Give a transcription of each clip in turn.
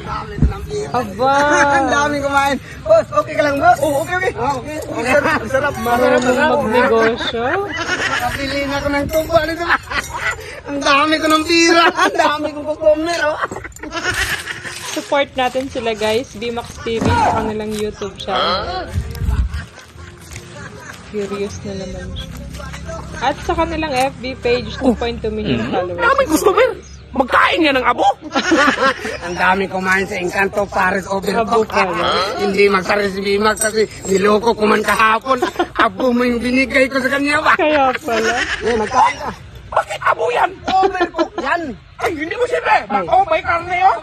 Aba! Ang daming kumain. Boss, okay ka lang, boss? Oo, okay. Okay. Sarap. Marunong magnegosyo. Nakapili na ako ng tubo. Ang dami ko ng pira. Ang dami kong customer. Support natin sila guys. BMAX TV sa kanilang YouTube channel. Curious na naman siya. At sa kanilang FB page, 2.2 million followers. Daming customer! Magkain yan ng abo! Ang daming kumain sa Encanto Paris Abo Overcook. pala. Hindi magsari si Bimax kasi niloko ko man kahapon. Abo mo yung binigay ko sa kanya ba? Kaya pala. Magkain ka. Bakit abo yan? Overcook yan. Ay, hindi mo siyempre! Oh, may karne yun!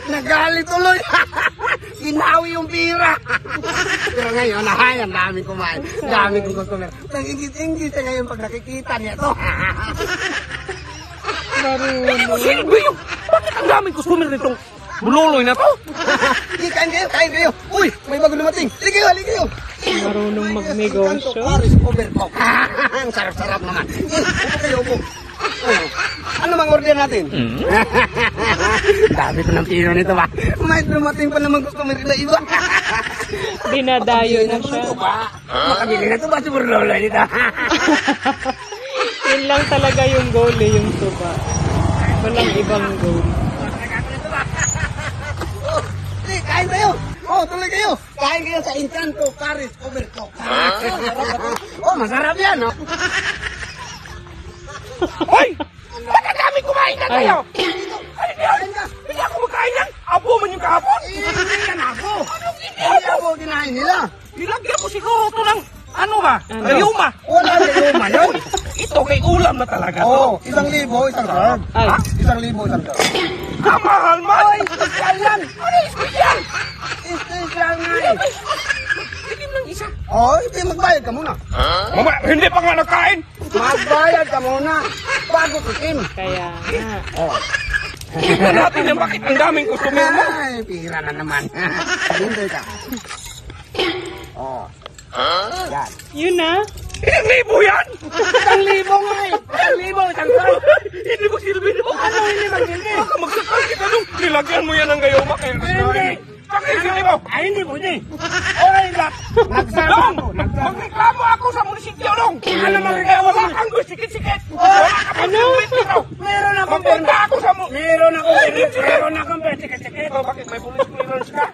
Nagalit tuloy. Binawi yung pira. Pero ngayon, ang daming kumain. Daming kong customer. Nag-ingit-ingit siya ngayon pag nakikita niya to. Marunong. Silbi yung... Bakit ang daming customer nitong bululoy na to? Kain kayo. Uy, may bago dumating. Halika kayo. Marunong magnegosyo. Paris Overcook. Ang sarap-sarap naman. Upo kayo, upo. Ano mang order natin? Dami ko ng piro nito ba? May dumating pa naman customer na iba. Dinadayo na siya. Makabili na ito ba si Burlolo nito? Yun lang talaga yung goal yung tuba. Walang ibang goal. Kain tayo! Tuloy kayo! Kain kayo sa Encanto Paris Overcook. Masarap yan, no? Hoy! Ba't ang daming kumain na kayo? Ay, hindi ako magkain yan! Abo man yung kahapon! Hindi yan ako! Hindi ako kinain nila! Nilagyan mo siguro ito ng... Ano ba? Gayuma! Wala na yung yun! Ito kay ulam na talaga to! Oo, 1,000, isang serve. Ay, 1,000, isang serve. Ah, mahal man! Ay, special yan! Ano yung special? Special nga eh! Tigim lang isa. Hindi, magbayad ka muna. Mama, hindi pa nga nagkain! Magbayad ka muna bago tikim. kaya nga. Tignan natin yan bakit ang daming customer mo! Ay, pira na naman. Hintay ka. Yan. Yun na. 1,000 yan! 1,000 nga eh! 1,000, isang serve. Hindi mo silbi mo! Ano hindi magsilbi? Baka magsakal kita nung nilagyan mo yan ng gayuma kaya Hindi. Bakit silbi mo? Ay, hindi po, hindi. Okay lang. Nagsabi Dong! ako, nagsabi. Magreklamo ako sa munisipyo, Dong! Ano magreklamo? Wala kang sikit-sikit! Wala ka pang permit dito! Meron akong Magpunta ako sa mo... Meron akong tikit-tikit. Bakit may police clearance ka?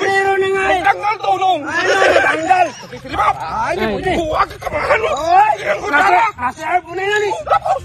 Meron na nga eh. Tanggal to, Dong! Ano, natanggal? Silbi mo! Ay, hindi po, hindi. Huwag ka kamahan mo! Oy! Yan ko tala! Nasa mo na yan eh. Tapos!